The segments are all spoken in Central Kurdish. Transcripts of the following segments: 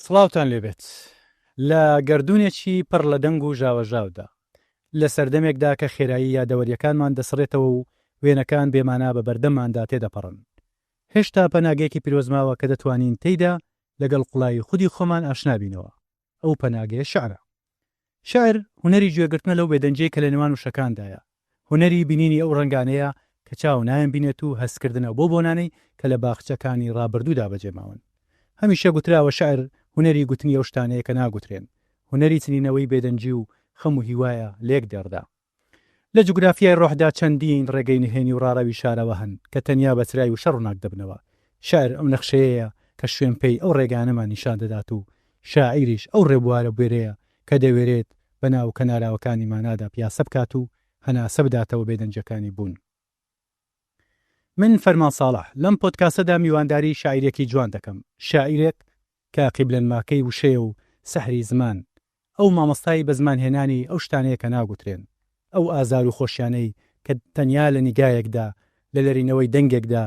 سڵاوتان لێبێت لە گردونێکی پڕ لە دەنگ و ژاوەژاودا لە سەردەمێکدا کە خێرایی یادەوەریەکانمان دەسڕێتەوە و وێنەکان بێمانە بە بەردەماندا تێدەپەڕن. هێشتا پەناگەیەکی پیرۆزماوە کە دەتوانین تێیدا لەگەڵ قوڵای خودی خۆمان ئاشنابینەوە. ئەو پەناگەیە شعرە. شاعر هونەری گوێگرتنە لەو بێدەنجەی کە لە نێوان وشەکاندایە، هونەری بینینی ئەو ڕنگانەیە کە چاو نایەن بینێت و هەستکردنە بۆ بۆنانەی کە لە باخچەکانی ڕابردوودا بەجێماون. هەمیشە گوتراوە شاعر هونەری گوتنی ئەو شتانەیە کە ناگوترێن، هونەری چنینەوەی بێدەنجی و خەم و هیوایە لێک دەردا. لە جوگرافیای ڕۆحدا چەندین ڕێگەی نهێنی و ڕاڕەوی شارەوە هەن کە تەنیا بەچرای و شەڕناک دەبنەوە. شاعر ئەو نەخشەیەیە کە شوێن پێی ئەو ڕێگانەمان نیشان دەدات و شاعیریش ئەو ڕێبوارە بوێرەیە کە دەوێرێت بەناو کەناراوەکانی مانادا پیاسە بکات و هەناسە بداتەوە بێدەنجەکانی بوون. من فەرمان ساڵح لەم پۆدکاسەدا میوانداری شاعیرێکی جوان دەکەم، شاعیرێک کە قیبلەنماکەی وشەیە و سەحری زمان، ئەو مامۆستای بە زمان هێنانی ئەو شتانەیە کە ناگوترێن، ئەو ئازار و خۆشیانەی کە تەنیا لە نیگایەکدا، لە لەرینەوەی دەنگێکدا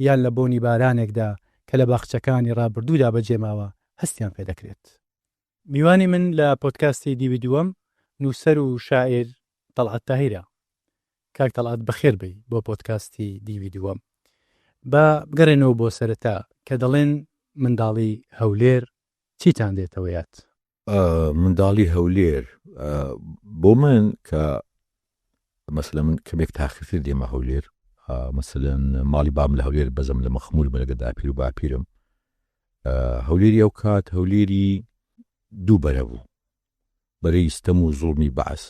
یان لە بۆنی بارانێکدا کە لە باخچەکانی ڕابردوودا بەجێماوە هەستیان پێدەکرێت. میوانی من لە پۆدکاستی دیوی دووەم نووسەر و شاعیر تەڵعەت تاهیرە. کاک تەڵعەت بەخێر بی بۆ پۆدکاستی دیوی دووەم. با بگەڕێنەوە بۆ سەرەتا کە دەڵێن منداڵی هەولێر چیتان دێتەوە یاد؟ منداڵی هەولێر بۆ من کە مەسەلەن من کەمێک تاخیرتر دێمە هەولێر، مەسەلەن ماڵی بام لە هەولێر بەزەم لە مەخمول بەلەگە داپیر و باپیرم. هەولێری ئەو کات هەولێری دوو بەرە بوو، بەرەی ستەم و زوڵمی بەعس،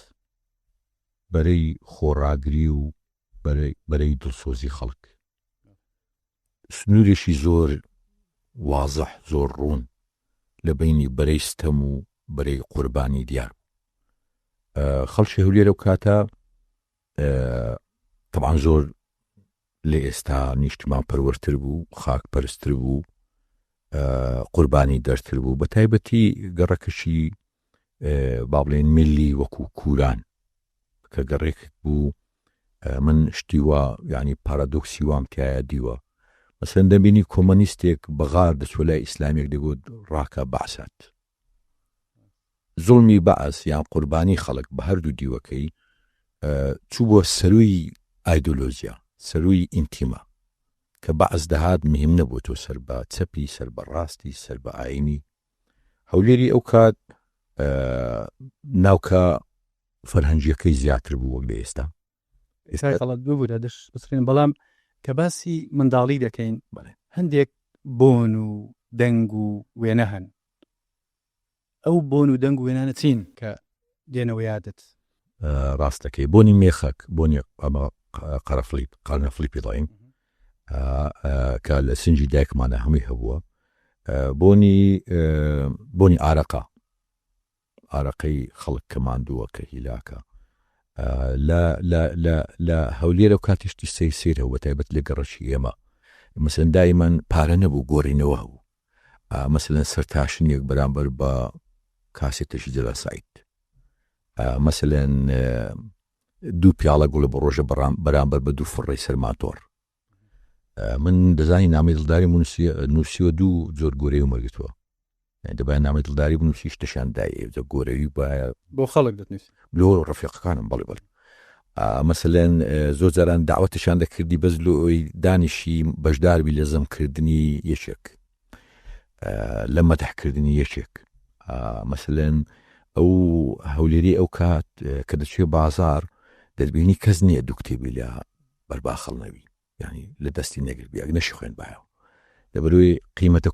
بەرەی خۆڕاگری و بەرەی دڵسۆزی خەڵک. سنوورێکی زۆر وازح زۆر ڕوون لە بینی بەرەی ستەم و بەرەی قوربانی دیار. خەڵکی هەولێر ئەو کاتە طبعاً زۆر لە ئێستا نیشتمان پەروەرتر بوو، خاک پەرستر بوو، قوربانی دەرتر بوو، بە تایبەتی گەڕەکەشی با بڵێن ملی وەکو کووران کە گەڕێک بوو. من شتی وە یعنی پارادۆکسی وام تایە دیوە، مەسەلەن دەبینی کۆمەنیستێک بەغار دەچوە لای ئیسلامیەک دەگوت ڕاکە بەعسات. زوڵمی بەعس یان قوربانی خەڵک بە هەردوو دیوەکەی چوو بۆ سەروی ئایدۆلۆژیا، سەروی ئینتیما کە بەعس دەهات مهم نەبوو تۆ سەر بە چەپی، سەر بە ڕاستی، سەر بە ئاینی. هەولێری ئەو کات ناوکە فەرهەنگیەکەی زیاتر بوو وەک لە ئێستا. غەڵەت ببوورە دەش بسرێن، بەڵام کە باسی منداڵی دەکەین هەندێک بۆن و دەنگ و وێنە هەن. ئەو بۆن و دەنگ و وێنانە چین کە دێنەوە یادت؟ ڕاستەکەی بۆنی مێخەک، بۆنی ئەمە قەرنەفلی پێڵین کە لە سنجی دایکمانە هەمووی هەبووە. بۆنی ئارەقەی خەڵک کە ماندووە کە هیلاکە. لە هەولێرە و کاتیشتی سەیرەوە بە تایبەت لە گەڕەشی ئێمە مەسەلەن دایمەن پارە نەبوو، گۆڕینەوە هەبوو. مەسەلەن سەرتاشنێک بەرامبەر بە کاسێتەشی جەلاسایت، مەسەلەن دوو پیاڵە گوڵە بە ڕۆژە بەرامبەر بە دوو فڕەی سەرماتۆر. من دەزانی نامەی دڵداری نووسیوە دوو جۆر گۆرەی و مەرگتووە، دەبایە نامەی دڵداری بنووسی شتەشان دایە گۆرەوی بۆ خەڵک دەتنووسی لۆ ڕەفیقەکانم بەڵێ مەسەلەن زۆر جاران داوەتشان دەکردی بەس لۆی دانیشی بەشداربی لە زەمکردنی یەکێک، لە مەدەحکردنی یەکێک. مەسەلەن ئەو هەولێری ئەو کات کە دەچێت بازار دەربینی کەس نییە دوو کتێبی لە بەرباخەڵ نەبی، یعنی لە دەستی نەگربی ئەگە نەشی خوێن بایەوە. لەبەرەوەی قیمەتە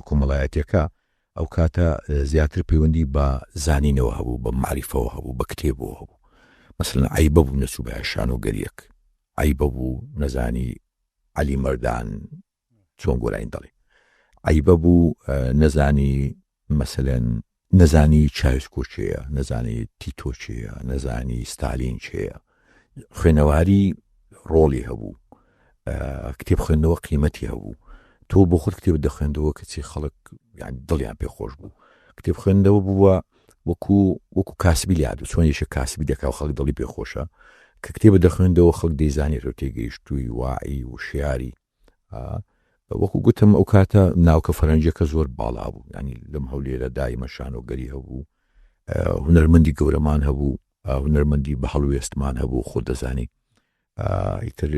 کۆمەڵایەتیەکە ئەو کاتە زیاتر پەیوەندی بە زانینەوە هەبوو، بە معریفەوە هەبوو، بە کتێبەوە هەبوو. مەسەلەن عەیبە بوو نەچوو بە شان و گەریەک، عەیبە بوو نەزانی عەلی مەردان چۆن گۆرانی دەڵێ، عەیبە بوو نەزانی مەسەلەن نەزانی چاوسکۆ چێیە، نەزانی تیتۆ چێیە، نەزانی ستالین چێیە. خوێنەواری ڕۆڵی هەبوو، کتێب خوێندنەوە قیمەتی هەبوو. تۆ بۆ خۆت کتێب دەخوێندەوە کەچی خەڵک یعنی دڵیان پێخۆش بوو. کتێب خوێندەوە بووە وەکو کاسبی لادو، چۆن یەشە کاسبی دەکا و خەڵک دڵی پێخۆشە کە کتێبە دەخوێندەوە خەڵک دەیزانی ڕێ تێگەیشتووی واعی و شیاری وەکو گوتم ئەو کاتە ناوکە فەرەنجەکە زۆر باڵا بوو، ینی لەم هەولێرە دایمە شانۆگەری هەبوو، هونەرمەندی گەورەمان هەبوو، هونەرمەندی بە هەڵوێستمان هەبوو، خۆ دەزانی. ئیتر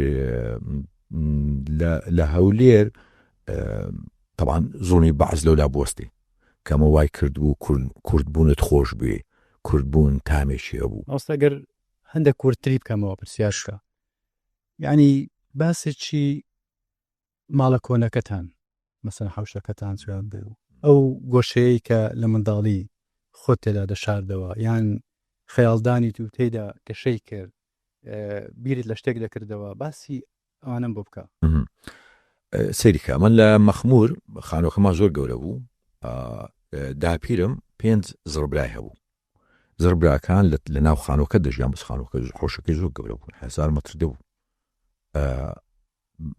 لە هەولێر طبعاً زۆنی بەعز لەولا بوەستی کەمە وای کردبوو کوردبوونت خۆش بێ، کوردبوون تامێکی هەبوو. ئەوستەگەر هەندێک کورتتری بکەمەوە پرسیارشکە، یعنی باسێکی ماڵە کۆنەکەتان مەسەن حوشەکەتان سوێن بێ و ئەو گۆشەیە کە لە منداڵی خۆت تێدا دەشاردەوە یان خەیاڵدانی تو تێدا گەشەی کرد بیرت لە شتێک دەکردەوە، باسی ئەوانم بۆ بکە. سەیریکە من لە مەخمور خانۆکەمان زۆر گەورە بوو، داپیرم 5 زڕبرای هەبوو. زڕبراکان لە ناو خانۆکە دەژیان، بەس خانۆکە خۆشەکەی زۆر گەورە بوو، 1000 مەتر دەبوو.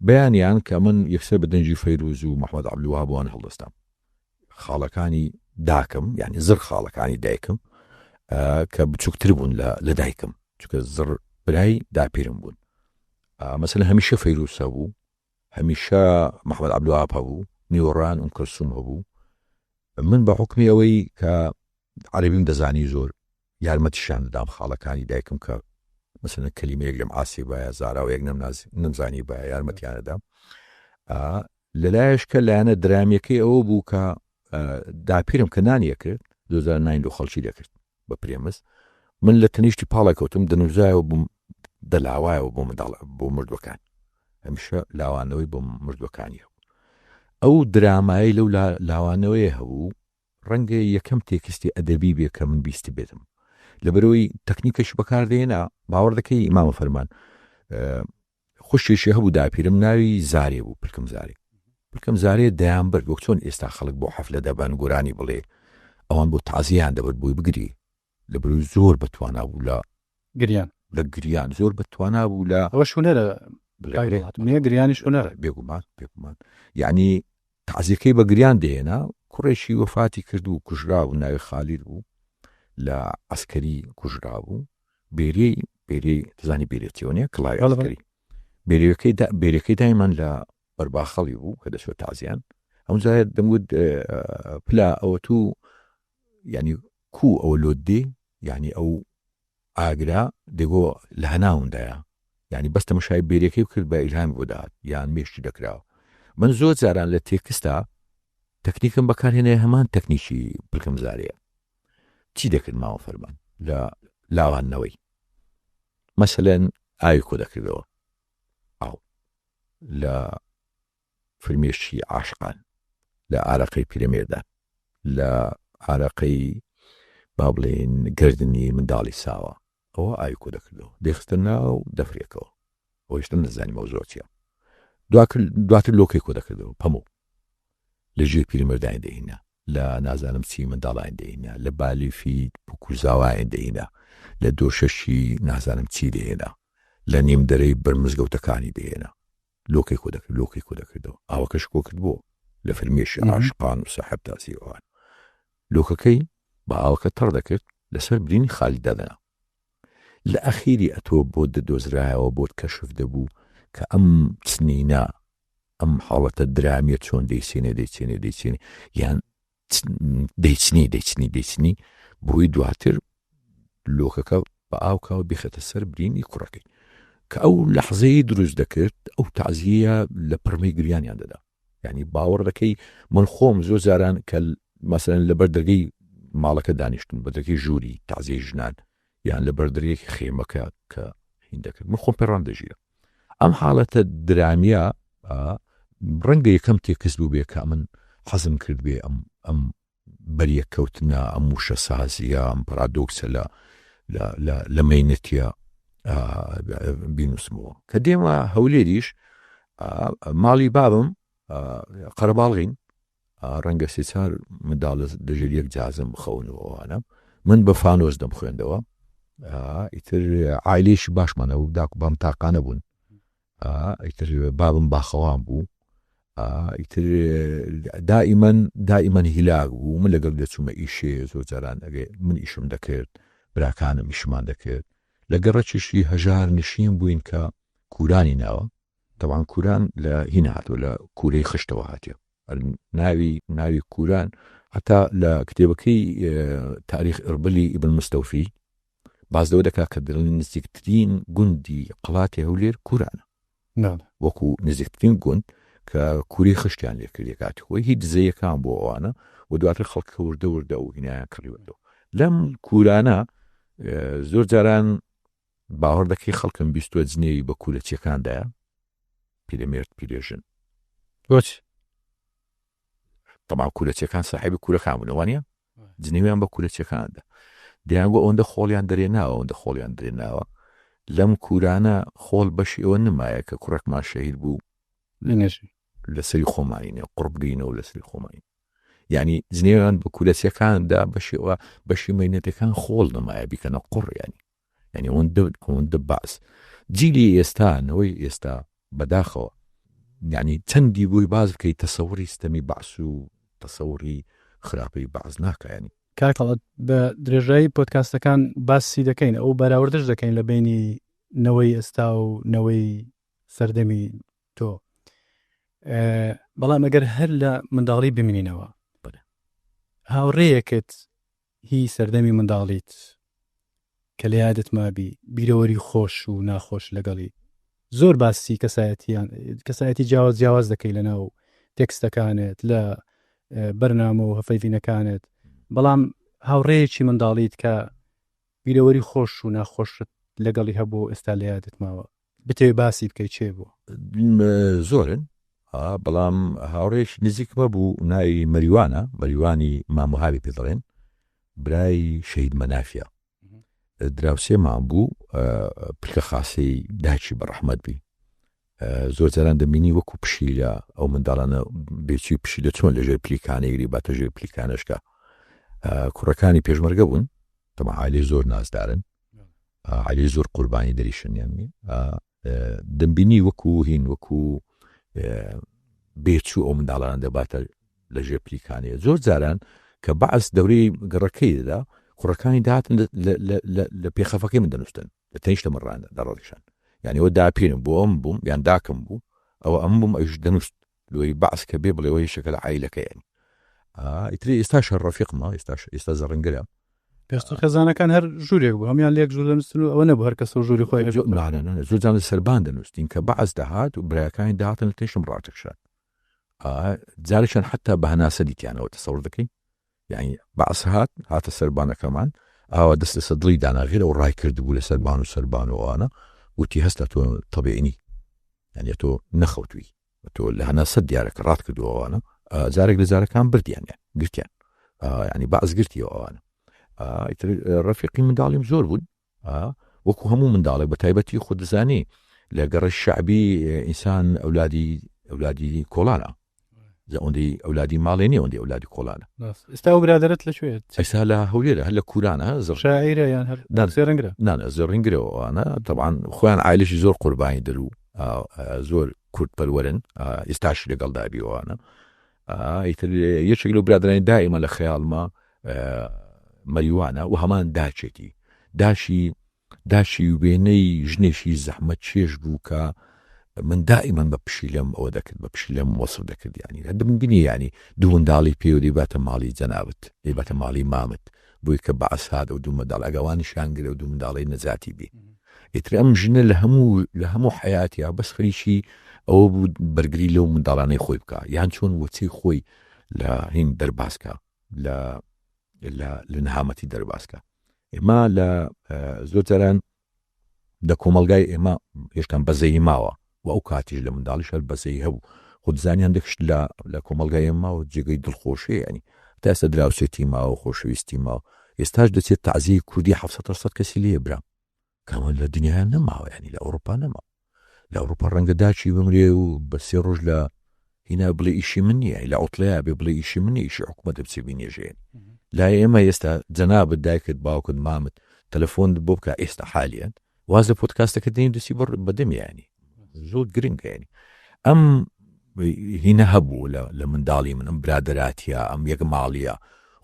بەیانیان کە من یەکسەر بە دەنجی فەیروز و محمەد عەبدولوهاب بووان هەڵدەستام خاڵەکانی داکم، یعنی زڕ خاڵەکانی دایکم کە بچووکتر بوون لە دایکم، چونکە زڕ برای داپیرم بوون. مەسەلەن هەمیشە فەیروز هەبوو، هەمیشە محمەد عەبدولوهاب هەبوو، نیوەڕان ئوم کەلسوم هەبوو. من بە حوکمی ئەوەی کە عەرەبیم دەزانی زۆر یارمەتیشان دەدام خاڵەکانی دایکم کە مثلا کەلیمەیەک لەم عاسی باە زاراوەیەک نەمزانی باە یارمەتیانەدام. لەلایەشکە لایەنە درامیەکەی ئەوە بوو کە داپیرم کە نانیە کرد 2009 خەڵکی دەکرد بە پرێمز، من لە تەنیشتی پاڵە کەوتم، دەنووزایەوە بووم، دەلاوایەوە بۆ منداڵ بۆ مردوەکان، هەمیشە لاوانەوەی بۆ مردوەکانی هەبوو. ئەو درامایی لەو لاوانەوەی هەبوو ڕەنگە یەکەم تێکستی ئەدەبی بێ کە من بیستی بێتم، لەبەرەوەی تەکنیکەش بەکاردێنا. باوەڕ دەکەی ئیمامە فەرمان خوشێکی هەبوو داپیرم، ناوی زارێ بوو، پلکەم زارێ دەیانبەر وەک چۆن ئێستا خەڵک بۆ حەفلە دەبەن گۆرانی بڵێ ئەوان بۆ تازیان دەبێت بۆی بگری، لەبەرەوەی زۆر بەتوانا بوو لە گریان، زۆر بەتوانا بوو لە ئەوە شوونەرە گریانی شوونەرە بێگومان، یعنی تازیەکەی بە گریان دێنا. کوڕێکی وەفاتی کرد و کوژرا بوو، ناوی خالید بوو، لە عسکەری کوژرا بوو. بێرەی تزانی بێرێتیۆنێ کڵای عسکەری، بێرەکەی دایمان لە بەرباخەڵی بوو کە دەچێت تازیان. ئەو جایە دەمگوت پلا ئەوە تو ینی کو ئەوە لۆدێ، یعنی ئەو ئاگرا دێگۆ لە هەناوندایە، یعنی بەستە مشای بێرەکەی کرد بە ئیلهام بۆ داهات یان مێشتی دەکراوە. من زۆر جاران لە تێکستا تەکنیکم بەکارهێنێ هەمان تەکنیکی پلکەم زارەیە. چی دەکرد ماوە فەرمان لە لاوانەوەی مەسەلەن ئاوی کۆ دەکردەوە، ئاو لە فرمێشی عاشقان، لە ئارەقەی پیرەمێردان، لە ئارەقەی با بڵێن گردنی منداڵی ساوە، ئەوە ئاوی کۆ دەکردەوە، دەیخستە ناو دەفرێکەوە، ئەو هێشتا نەزانی مەوزوع چییە. دواتر لۆکەی کۆ دەکردەوە، پەموو لە ژێر پیرمەردان دەهێنا، لە نازانم چی منداڵان دەهێنا، لە بالیفی پوکوزاوایان دەهێنا، لە دۆشەشی نازانم چی دەهێنا، لە نیم دەرەی بەرمزگەوتەکانی دەهێنا، لۆکەی کۆ دەکردەوە. ئاوەکەش کۆ کردبووە لە فەرمێشی عاشقان و ساحب تاسیەوان. لۆکەکەی بە ئاوەکە تەڕ دەکرد لەسەر برینی خالی دادەنا. لە ئەخیری ئەتۆ بۆ دەدۆزرایەوە بۆت کەشف دەبوو کە ئەم چنینە، ئەم حاڵەتە درامێت چۆن دەیچێنێ یان دەیچنی بۆی دواتر لۆکەکە بە ئاوکاوە بخێتە سەر برینی کوڕەکەی کە ئەو لەحزەی دروست دەکرد. ئەو تازیە لە پڕمەی گریانیان دەدا، یعنی باوەڕ دەکەی من خۆم زۆر جاران کە مەسەلەن لەبەر دەرگەی ماڵەکە دانیشتن بە دەرگەی ژووری تازیەی ژنان یان لەبەر دەرگەیەکی خێمەکە کە هین دەکرد، من خۆم پێڕان دەژیرە. ئەم حاڵەتە درامیە ڕەنگە یەکەم تێکست بوو بێ کە من حەزم کرد بێ ئەم بەریەکەوتنە، ئەم وشە سازیە، ئەم پارادۆکسە لە مەینەتیە بینوسمەوە. کە دێمە هەولێریش ماڵی بابم قەرەباڵغین، ڕەنگە 3-4 منداڵ دەژێر یەک جازم بخەونەوەوانە، من بە فانۆس دەم خوێندەوە. ئیتر عایلێشی باشمانە و داک بام تاقانە بوون، ئیتر بابم باخەوان بوو، ئیتر دائیمەن هیلاک بوو. من لەگەڵ دەچوومە ئیشێ، زۆر جاران ئەگەر من ئیشم دەکرد براکانم ئیشمان دەکرد. لە گەڕەکیشی هەژار نشین بووین کە کورانی ناوە، طبعا کوران لە هینە هاتووە لە کوورەی خشتەوە هاتیە ناوی کوران حتا لە کتێبەکەی تاریخ ئەربەلی ئیبن مستەوفی باز لەوە دەکات کە نزیکترین گوندی قڵاتی هەولێر کورانە وەکو نزیکترین گوند کە کووری خشتیان لێ کردی کاتی خۆی هیچ دزەیەکان بۆ ئەوانە و دواتر خەڵک وردە و هینایان کڕیوەردەوە لەم کورانە زۆر جاران باوەڕ دەکەی خەڵکم بیستوە جنێوی بە کورەچیەکاندایە پیرەمێرد پیرێژن بۆچ تەمام کورەچیەکان ساحیبی کورەکان بوون وانە جنێویان بە کورەچیەکاندا دەیانگوە ئەوەندە خۆڵیان دەرێناوە لەم کورانە خۆڵ بەشی ئەوە نمایە کە کوڕێکمان شەهید بوو لەسەری خۆمانینە قڕبگەینەوە لەسەری خۆمانی یعنی جنێویان بە کورەچیەکاندا بەشی مەینەتەکان خۆڵ نمایە بیکەنە قوڕ ینی ئەوەندە باس جیلی ئێستانەوەی ئێستا بەداخەوە یعنی چەندی بووی باز بکەی تەسەوری ستەمی باس و تەسەوری خراپەی باز ناکەیانی کاکەڵەت بە درێژایی پۆدکاستەکان باسی دەکەین ئەو بەراوردش دەکەین لە بینی نەوەی ئێستا و نەوەی سەردەمی تۆ بەڵام ئەگەر هەر لە منداڵی بمینینەوە هاوڕێیەکت هی سەردەمی منداڵیت کە لە یادت مابی بیرەوەری خۆش و ناخۆش لەگەڵی زۆر باسی کەسایەتی جیاواز دەکەی لەناو تێکستەکانت لە بەرنامە و هەفەیڤینەکانت بەڵام هاوڕێیەکی منداڵیت کە بیرەوەری خۆش و ناخۆشت لەگەڵی هەبوو ئێستا لە یادت ماوە بتەوێ باسی بکەی چێ بووە زۆرن بەڵام هاوڕێش نزیکمە بوو ناوی مەریوانی مامۆهاوی پێدەڵێن برای شەهید مەنافیە دراوسێمان بوو پلکە خاسی داچی بەڕەحمەت بی زۆر جاران دەبینی وەکو پشی لە ئەو منداڵانە بێچی پشی دەچۆن لەژێر پلیکانەیەگری باتە ژێر پلیکانەشکە کوڕەکانی پێشمەرگە بوون تەمە عایلەی زۆر نازدارن عایلەی زۆر قوربانی دەریشنیانی دەبینی وەکو هین وەکو بێچوو ئەو منداڵان دەباتە لەژێر پلیکانەیە زۆر جاران کە بەعس دەورەی گەڕەکەیدا کوڕەکانی داهاتن لە پێخەفەکەی من دەنووسن لە تەنیشتە مڕانە دەڕۆژان یعنی ئەوە داپێنم بۆ ئەم بووم یان داکەم بوو ئەوە ئەم بووم ئەوش دەنووست لۆی بەعس کە بێ بڵێەوەی شەکە لە عیلەکە یعنی ئیتری ئێستا ڕەفیقمە ئێستا زەڕنگرە پێشتر خەزانەکان هەر ژوورێک بوو هەمیان لێک ژوور دەنووسن و ئەوە نەبوو هەر کەسە ژووری خۆی زۆر جان سەربان دەنووسین کە بەعس دەهات و برایەکانی داهاتن لە تێشم ڕاتەکشان جارێکیان حتا بە هەناسە دیتیانەوە تەسەوڕ دەکەین یعنی بەعس هاتە سەربانەکەمان ئاوا دەستە سەدڵی داناغێرە و ڕای کردبوو لە سەربان و ئەوانە وتی هەستا تۆ تەبیعینی یعنی تۆ نەخەوتووی تۆ لە هەناسە دیارەکە ڕات کردووەوانە جارێک لە جارەکان بردیان گرتیان ینی بەعس گرتیەوە ئەوانە ڕەفیقی منداڵیم زۆر بوون وەکو هەموو منداڵێک بە تایبەتی خۆ دەزانی لە گەڕە شعبی ئینسان ئەولادی کۆڵانە ئەوەندەی ئەولادی ماڵێ نیە ئەوەندەی ئەولادی کۆڵانە ئێستا و برادرت لەکوێت ئێستا لە هەولێرە هەر لە کورانە شاعیرە یان هەر زێڕنگرە زێڕنگرەوەوانە طبعاً خۆیان عایلەشی زۆر قوربانی دەرو زۆر کورد پەروەرن ئێستاش لەگەڵ دابیەوەوانە یەکێک لەو برادرانی دائیمە لە خەیاڵمە مەریوانە و هەمان داچێتی داشی وێنەی ژنێشی زەحمەت چێژ بوو کە من دائیمەن بە پشیلەم ئەوە دەکرد بە پشیلەم وەسف دەکرد ینی دەبینی ینی دوو منداڵی پێ و دەیباتە ماڵی جەنابەت دەیباتە ماڵی مامت بۆی کە بەعس هات و دوو منداڵ ئەگەوانی شانگرە و دوو منداڵی نەجاتی بی ئیتر ئەم ژنە لە هەموو حیاتیا بەس خەریکی ئەوە بوو بەرگری لەو منداڵانەی خۆی بکە یان چۆن وەچەی خۆی لە هین دەرباسکە لە نەهامەتی دەرباسکە ئێمە لە زۆر جاران لە کۆمەلگای ئێمە هێشتان بەزەی ماوە و ئەو کاتیش لە منداڵیش هەر بەزەی هەبوو خودزانیان دەکشت لە کۆمەلگای ئێمە و جێگەی دڵخۆشی ینی تا ئێستا دراوسێتی ماوە خۆشەویستی ماوە ئێستاش دەچێت تەعزیەی کوردی 700 کەسی لێ برام کەمە لە دنیایان نەماوە ینی لە ئەوروپا نەماوە لە ئەوروپا ڕەنگە داچی بمرێ و بە 3 ڕۆژ لە هینا بڵێ ئیشی من نییە لە ئۆتڵەیە بێ بڵێ ئیشی منی ئیشی حکومەت دەبچێ بینێژێن لای ئێمە ئێستا جەنابەت دایکت باوکت مامت تەلەفۆن بۆ بکە ئێستا حالیان واز لە پۆدکاستەکە دەین دەستی بەدەمیانی زۆر گرنگە ینی ئەم هینە هەبوو لە منداڵی من ئەم برادراتیە ئەم یەک ماڵیە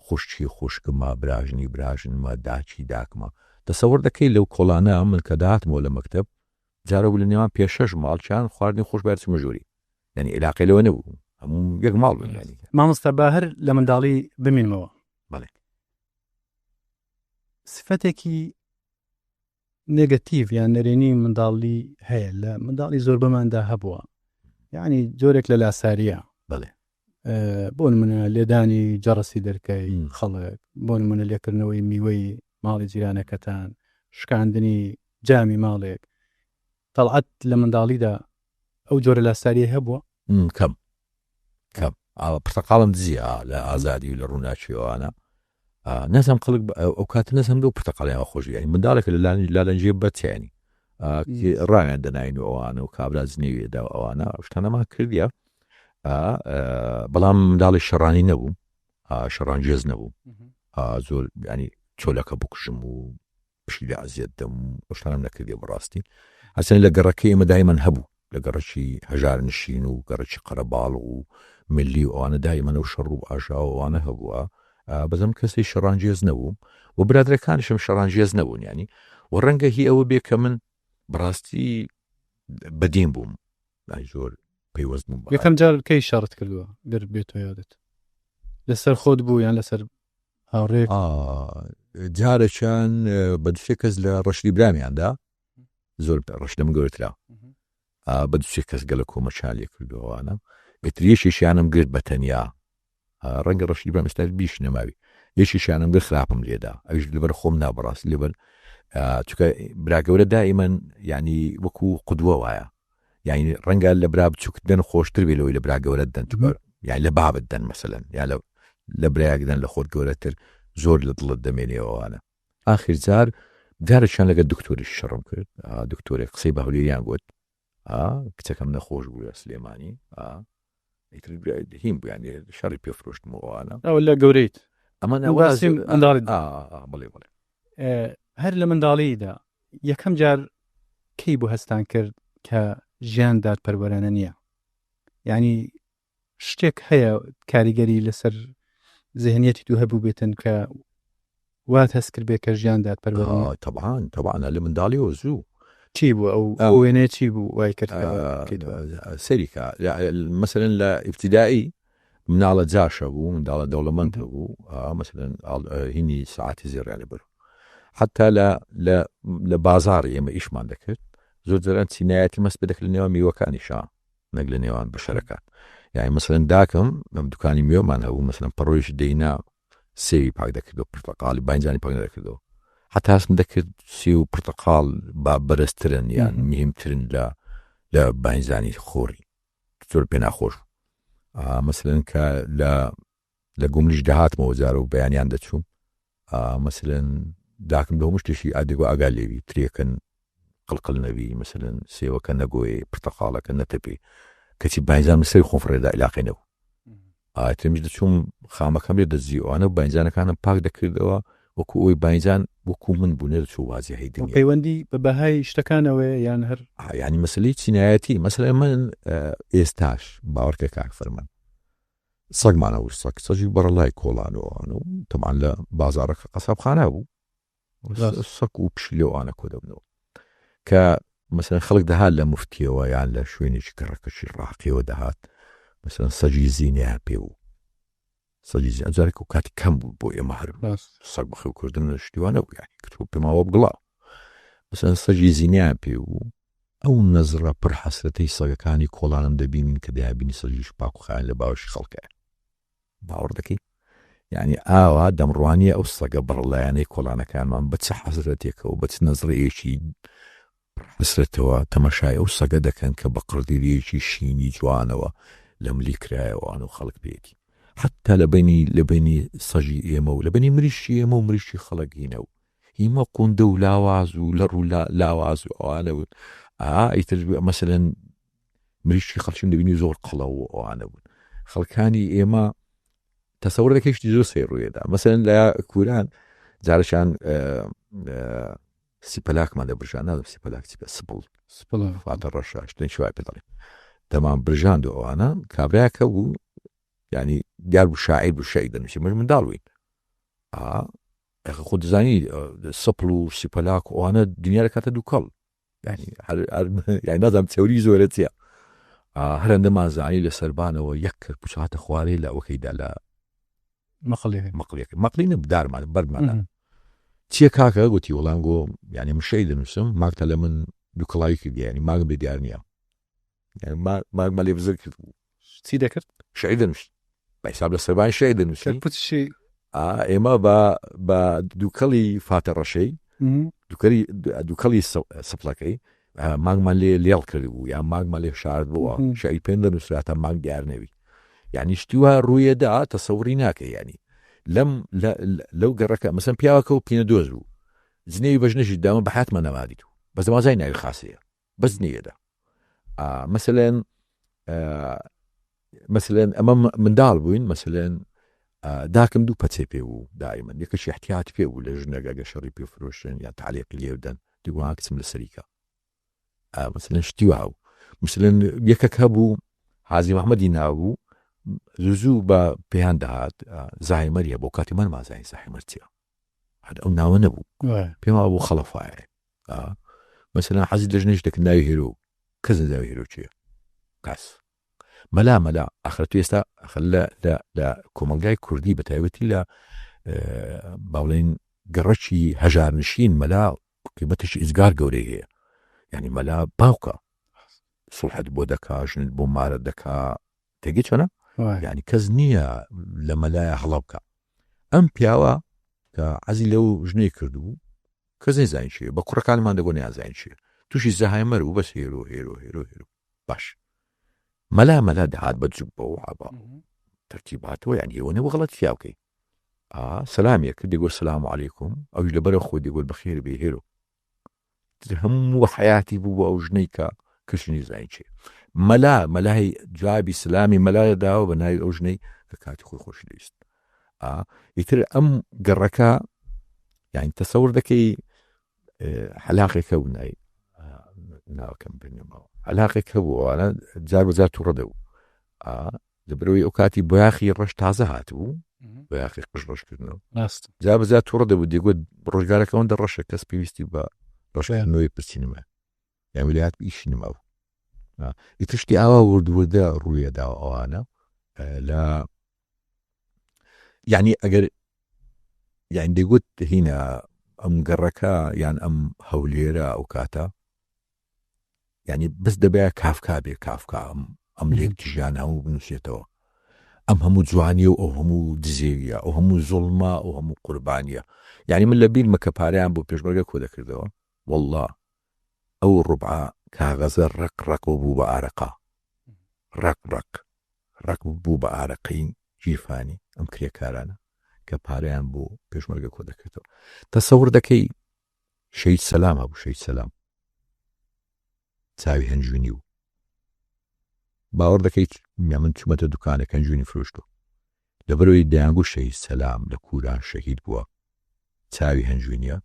خوشکی خوشکمە براژنی براژنمە داچی داکمە دەسەوەر دەکەی لەو کۆڵانە من کە داهاتمەوە لە مەکتەب جارە بوو لە نێوان 5-6 ماڵچیان خواردنی خۆش بەرچ مەژووری یعنی علاقەی لەوە نەبوو هەموو یەک ماڵ بوون ینی مامۆستا با هەر لە منداڵی بمینمەوە بەڵێ سفتێکی نێگەتیڤ یان نەرێنی منداڵی هەیە لە منداڵی زۆر بەماندا هەبووە یعنی جۆرێک لە لاساریە بەڵێ بۆ نمونە لێدانی جەڕسی دەرکەی خەڵک بۆ نمونە لێکردنەوەی میوەی ماڵی جیرانەکەتان شکاندنی جامی ماڵێک تەڵعەت لە منداڵیدا ئەو جۆرە لاساریە هەبووە کەم پرتەقاڵم دزیە لە ئازادی و لە ڕووناچیەوەوانە نەزم خەڵک ئەو کاتە نەزم دە و پرتەقاڵیان خۆش ینی منداڵێکە لە لەنجێ بەچیانی ڕاویان دەناین و ئەوانە و کابرا زنێوێدا ئەوانە شتانەمان کردیە بەڵام منداڵی شەڕانی نەبوو شەڕانگێز نەبوو زۆر ینی چۆلەکە بکوشم و پشی لە ئازیەت دەم و شتانم نەکردی بەڕاستی هەسەن لە گەڕەکەی ئێمە دایمەن هەبوو لە گەڕەکی هەژار نشین و گەڕەکی قەرەباڵ و ملی و ئەوانە دایمەنە و شەڕ و ئاژا و ئەوانە هەبووە بەزەم کەسی شەڕانگێز نەبووم و برادرەکانیشم شەڕانگێز نەبوون ینی و ڕەنگە هی ئەوە بێ کە من بەڕاستی بەدین بووم زۆر پەیوەست بووم یەکەم جار کەی شەڕت کردووە گەر بێتۆ یادت لەسەر خۆت بوو یان لەسەر هاوڕێک جارێکیان بە دوسێ کەس لە ڕەشی برامیاندا زۆر ڕەش لەم گەورترا بە دوسێ کەس گەلە کۆمەچالیە کردووەوانە یەکێکیشیانم گرت بە تەنیا ڕەنگە ڕەشی برام ئێستا بیش نەماوی یەکێکیشیانم گرت خراپم لێدا ئەویش لەبەر خۆم نابڕاست لەبەر چونکە براگەورە دائیمەن یعنی وەکو قودوە وایە یعنی ڕەنگە لە برا بچووکت دەن خۆشتر بێ لەوەی لە برا گەورەت دەن یعنی لە بابت دەن مەسەلەن یا لە برایەک دەن لە خۆت گەورەتر زۆر لە دڵت دەمێنێەوەوانە ئاخر جارێکیان لەگە دکتۆری شەڕم کرد دکتۆرێک قسەی بە هەولێریان گوت کچەکەم نەخۆش بوو سلێمانی هیم بوو ینی شەڕی پێفرۆشتمەوەوانە ئەو لە گەورەیت ئەمە بڵێ هەر لە منداڵیدا یەکەم جار کەی بوو هەستان کرد کە ژیان دادپەروەرانە نییە یعنی شتێک هەیە کاریگەری لەسەر ذهنیەتی تو هەبوو بێتن کە وات هەست کرد بێ کە ژیان دادپەروەرانە طبعاً لە منداڵیەوە زوو چی بوو ئەو وێنەیە چی بوو وای کرد سەریکە مەسەلەن لە ئیبتیدایی مناڵە جاشە بوو منداڵە دەوڵەمەند بوو مەسەلەن هینی ساعتی زێڕیان لەبەر حتا لە بازاڕی ئێمە ئیشمان دەکرد زۆر جاران چینایەتی مەست بدەکرد لە نێوان میوەکانیشا نەک لە نێوان بەشەرەکان یعنی مەسەلەن داکەم ئەم دوکانی میوەمان هەبوو مەسەلەن پەڕۆیش دەینا سێوی پاک دەکردەوە پرتەقاڵی بانجانی پاک دەکردەوە حتا هەستم دەکرد سی و پرتەقاڵ با بەرزترن یان مهمترن لە بانجانی خۆری زۆر پێ ناخۆش مەسەلەن کە لە گومریش دەهاتمەوە جارە و بەیانیان دەچووم مەسەلەن داکەم بە هەموو شتێکی ئادێگو ئاگا لێوی ترێکن قڵقڵ نەوی مەسەلەن سێوەکە نەگۆی پرتەقاڵەکە نەتەپی کەچی بانجان سەری خۆم فڕێدا علاقەی نەبوو ئاتمیش دەچووم خامەکەم لێ دەزیەوەوانە بانجانەکانم پاک دەکردەوە وەکو ئەوی بانجان وەکو من بوو نەدەچوو وازی هەیدنی پەیوەندی بە بەهای شتەکانەوەی یان هەر ینی مەسلەی چینایەتی مەسەلەن من ئێستاش باوەڕکە کاک فەرمان سەگمانە و سەگی بەڕەڵای کۆڵانەوەوان و تەمان لە بازارەکە قەسابخانە بوو سەک و پشی لێوانە کۆ دەبنەوە کە مەسەلەن خەڵک دەهات لە موفتیەوە یان لە شوێنێکی کەڕەکەشی ڕاقیەوە دەهات مەسەلەن سەگی زینیان پێ بوو سەگی ئەجارێک و کاتی کەم بوو بۆ ئێمە هەر سەگ بەخێوکردن لە شتیوانە بوو یانی کتۆ پێماوە بگڵا مەسەلەن سەگی زینیان پێ بوو ئەو نەزرە پڕ حەسرەتەی سەگەکانی کۆڵانم دەبینین کە دەیابینی سەگیش پاک و خاوێن لە باوەشی خەڵکە باوەڕ دەکەی یعنی ئاوا دەمڕوانیە ئەو سەگە بەڕڵایانەی کۆڵانەکانمان بە چه حەزرەتێکەوە بە چ نەزرەیەکی حسرەتەوە تەمەشای ئەو سەگە دەکەن کە بە قڕدیریەکی شینی جوانەوە لە ملی کرایەوەوان و خەڵک پێێتی حتا لە بینی سەژی ئێمە و لە بینی مریشی ئێمە و مریشی خەڵکینە و هیمە قوندە و لاواز و لە ڕوو لاواز و ئەوانە بوون ئیتر مەسەلەن مریشی خەڵکیم دەبینی زۆر قەڵە و ئەوانە بوون خەڵکانی ئێمە تەسەور دەکەیشتی زۆر سێڕوویەدا مەسەلەن لە کوران جارشان سیپەلاکمان دەبرژان نادەم سیپەلاک سپڵ فاتە ڕەشە شتێن شوای پێ دەڵێن دەمان برژاند و ئەوانە کابراکە بوو ینی دیار بوو شاعیر بوو شەی دەنووسی مەش منداڵوین خۆ دەزانی سپڵ و سیپەلاک و ئەوانە دنیا دەکاتە دوو کەڵ يعني نازم تێوری زۆرە چیە هەرەندەمان زانی لە سەربانەوە یەک بچاتە خوارێ لە ئەوەکەیدا لە مەقڵی نەبدارمان بەرمانە چیە کاکە گوتی وەڵام گۆ یعنی من شەی دەنووسم ماگتە لە من دووکڵاوی کردی ینی ماگم بێ دیار نییە ماگمە لێ بزر کرد چی دەکرد شەی دەنووست بەحساب لە سەربانی شەی دەنووسی ئێمە بە دووکەڵی فاتە ڕەشەی دووکەڵی سپڵەکەی ماگمان لێ لێڵ کرد بوو یان ماگمە لێ شارد بووە شەی پێ دەنووسراتە ماگ دیار نەوی یعنی شتیوە ڕوویەدا تەسەوری ناکە ینی لەو گەڕەکە مەسەن پیاوەکە و پینە دۆز بوو زنێوی بەژنەشی دامە بە حاتمە نەمادیت و بە زەمازای ناوی خاسەیە بە زنێیەدا مەسەلەن ئەمە منداڵ بووین مەسەلەن داکەم دوو پەچێ پێ بوو دائیمەن یەکەشی احتیاط پێ بوو لە ژنەگە شەڕی پێ فرۆشتن یا تعلیقی لێودەن دیگوان کچم لە سەریکە مەسەلەن شتیوە هەبوو مەسەلەن یەکەک هەبوو حازی محەممەدی ناوبوو زوو بە پێیان دەهات زاهیمەریە بۆ کاتی من مازای زاهیمەر چیە ئەو ناوە نەبوو پێما بوو خەڵەفایە مەسەلەن حەزی لە ژنێش دەکرد ناوی هێرۆ کەس نەزانێ هێرۆ چییە کەس مەلا ئاخر تو ئێستا لە کۆمەلگای کوردی بە تایبەتی لە باوڵێن گەڕەکی هەژارنشین مەلا قیمەتش ئیزگار گەورەی هەیە یعنی مەلا باوکە سڵحەت بۆ دەکا ژنت بۆ مارە دەکا تێگەی چۆنە یعنی کەس نییە لە مەلایە هەڵە بکە ئەم پیاوە کە عەزی لەو ژنەی کردبوو کەس نەیزانین چییە بە کوڕەکانمان دەگۆ نەیانزانین چییە تووشی زەهایمەر و بەس هێرۆ باش مەلا دەهات بە جوب بەەوە عبا تەرتیباتەوە یان هێوەنەوە غەڵەت فیا بکەی سەلامیە کرد دەگوت سەلام عەلەیکوم ئەویش لەبەرە خۆی دەگوت بەخێر بێ هێرۆ هەموو حیاتی بوو بۆ ئەو ژنەی کە کەسنی زانین چیە مەلای جوابی سلامی مەلایە داوە بە ناوی ئەو ژنەی کە کاتی خۆی خۆشی دەویست ئیتر ئەم گەڕەکە یعنی تەسەور دەکەی حەلاقێکە و ناوەکەم بنێمەوە حەلاقێک هەبووەوانە جار بەجار تووڕە دەبوو لەبەرەوەی ئەو کاتی بۆیاخی ڕەش تازە هاتبوو بۆیاخی قژ ڕەشکردنەوە جار بەجار تووڕە دەبوو دەیگوت ڕۆژگارەکەەوەندە ڕەشە کەس پێویستی بە ڕەشکردنەوەی پرسینمە یان ویلایەت ئیشی نەماوە ئیترشتی ئاوا وردووردە ڕوویەدا ئەوانە لە یعنی ئەگەر یان دەیگوت هینە ئەم گەڕەکە یان ئەم هەولێرە ئەو کاتە یعنی بەس دەبێت کافکا بێ کافکا ئەم لێک ژیان هەموو بنووسێتەوە ئەم هەموو جوانی و ئەو هەموو دزێویە ئەو هەموو زوڵما ئەو هەموو قوربانیە یعنی من لە بیرمە کە پارەیان بۆ پێشمەرگە کۆ دەکردەوە والله ئەو ڕوبعە کاغەزە ڕق بوو بە ئارەقا ڕق بوو بە ئارەقین ژیرفانی ئەم کرێکارانە کە پارەیان بۆ پێشمەرگە کۆ دەکردەوە تەسەور دەکەی شەید سەلام هەبوو شەید سەلام چاوی هەنجوینی و باوەڕ دەکەیت من چوومەتە دوکانێک هەنجوینی فرۆشتۆ لەبەرەوەی دەیانگو شەید سەلام لە کووران شەهید بووە چاوی هەنجوینیە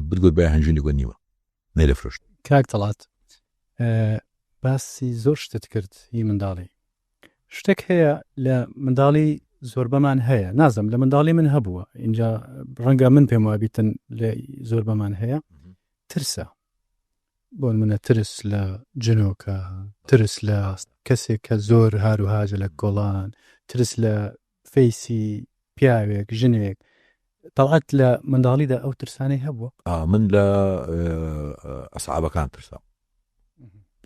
بگوت بە هەنجوینی گۆ نیوە نەی لە فرۆشت کاک تەڵات باسی زۆر شتت کرد هی منداڵی شتێک هەیە لە منداڵی زۆر بەمان هەیە نازم لە منداڵی من هەبووە اینجا ڕەنگە من پێم وابی تەن لە زۆر بەمان هەیە ترسە بۆ منە ترس لە جنۆکە ترس لە کەسێک کە زۆر هاروهاجە لە گۆڵان ترس لە فەیسی پیاوێک ژنێک تەڵعەت لە منداڵیدا ئەو ترسانەی هەبووە من لە ئەسحابەکان ترسام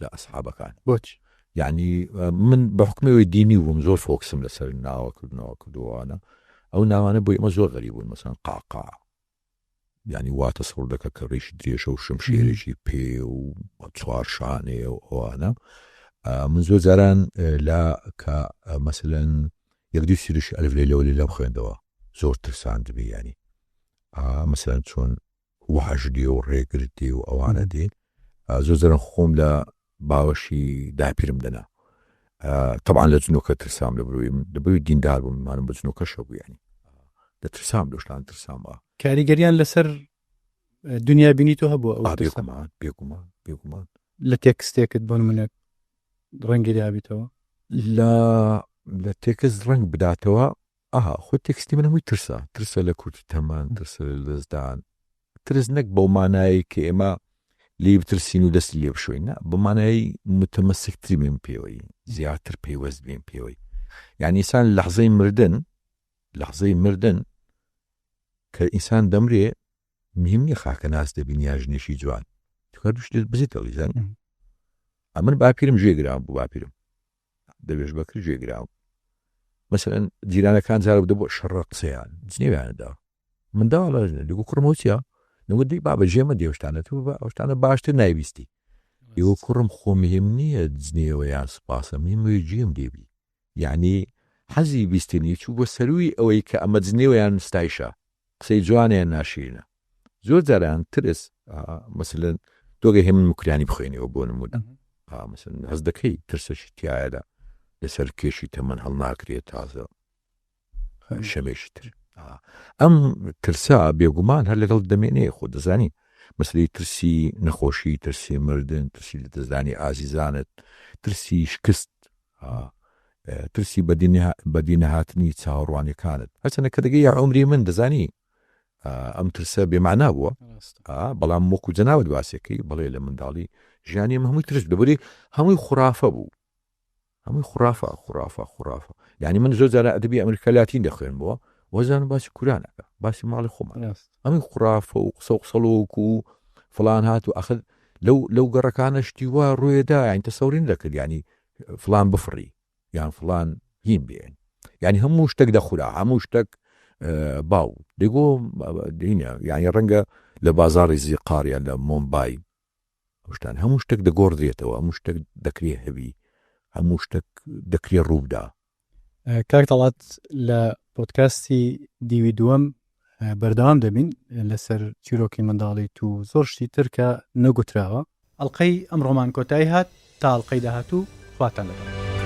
لە ئەسحابەکان بۆچی یعنی من بە حکمەوەی دینی بووم زۆر فۆکسم لەسەر ناوەکردنەوە کردووانە ئەو ناوانە بۆ ئێمە زۆر غەریب بوون مەسەن قاقا یعنی واتە سەوڕ دەکە کە ڕێشی درێژە و شمشێرێکی پێ و چوار شانێ و ئەوانە من زۆر جاران لا کە مەسەلەن یەکدوی سیرش ئەلف لەیلە لەم خوێندەوە زۆر ترسان دەبێ ینی مەسەلەن چۆن وحەشدی و ڕێگرتی و ئەوانە دێن زۆر جاران خۆم لە باوەشی داپیرم دەنا طبعا لە جنۆکە ترسام لەبەروی دیندار بووم مانم بە جنۆکە شەبوو ینی دەترسام لەشتان ترسام کاریگەریان لەسەر دنیا بینی تۆ هەبووە بێگومان لە تێکستێکت بۆ منە ڕەنگی دابیتەوە لە تێکست ڕەنگ بداتەوە خۆ تێکستی من هەمووی ترسە لە کورتی تەمان ترسە لە لەزدان ترس نەک بەو مانایی کە ئێمە لی بترسین و دەستی لێ بشۆین بمانایی متمەسکتری بین پێوەی زیاتر پەیوەست بین پێوەی یعنی ئینسان لەحظەی مردن کە ئینسان دەمرێ مهم نییە خاکە ناس دەبین یا ژنێکی جوان دوش بزیتەوەی زان ئەمن باپیرم گوێگرام بوو باپیرم دەبێژ بەکر گوێگرام مەسەلەن جیرانەکان جارە بدە بۆ شەڕە قسەیان جنێویانەدا منداڵە لەگو کوڕمەوتیا نەوەدەی بابە ژێمە دێشتانە تو بە ئەوشتانە باشتر نایویستی ئێوە کوڕم خۆمهم نییە جنێوە یان سپاسە میمەوەی جێم دێبی یعنی حەزی بیستنی چوو بۆ سەروی ئەوەی کە ئەمە جنێوەیان ستایشە قسەی جوانیان ناشرینە زۆر جاران ترس مەسەلەن تۆگە هێمن مکرانی بخوێنەوە بۆ نمونە مەسەلەن هەز دەکەی ترسەشی تایەدا لەسەر کێشی تەمەن هەڵ ناکرێت تازە شەمێشی تر ئەم ترسا بێگومان هەر لەگەڵ دەمێنێ خۆ دەزانی مەسلەی ترسی نەخۆشی ترسی مردن ترسی لە دەزانی ئازیزانت ترسی شکست ترسی بەدی نەهاتنی چاوەڕوانیەکانت هەرچەنە کە دەگەی عمری من دەزانی ئەم ترسە بێمعنا بووە بەڵام وەکو جەناوت باسیەکەی بەڵێ لە منداڵی ژیانی هەمووی ترس دەبووری هەمووی خوڕافە بوو هەمووی خوڕافە یعنی من زۆر جارە ئەدەبی ئەمریکا لاتین دەخوێنمەوە وەزانم باسی کورانەکە باسی ماڵی خۆمان ئەمەی خوڕافە و قسە و قسەڵۆک و فڵان هات و ئەخر لەو گەڕەکانە شتی وا ڕوێدا یانی تەسەورین دەکرد ینی فڵان بفڕی یان فڵان هین بێن یعنی هەموو شتێک دەخورا هەموو شتێک باو دەیگۆ دینە یعنی ڕەنگە لە بازاڕی زیقار یان لە مۆمبای شتان هەموو شتێک دەگۆڕدرێتەوە هەموو شتێک دەکرێ هەبی هەموو شتێک دەکرێ ڕووبدا کاک تەڵات لە پۆدکاستی دیوی دووەم بەردەوام دەبین لەسەر چیرۆکی منداڵیت و زۆر شتی تر کە نەگوتراوە ئەڵقەی ئەمڕۆمان کۆتایی هات تا ئەڵقەی داهاتوو خواتان لەگەڵ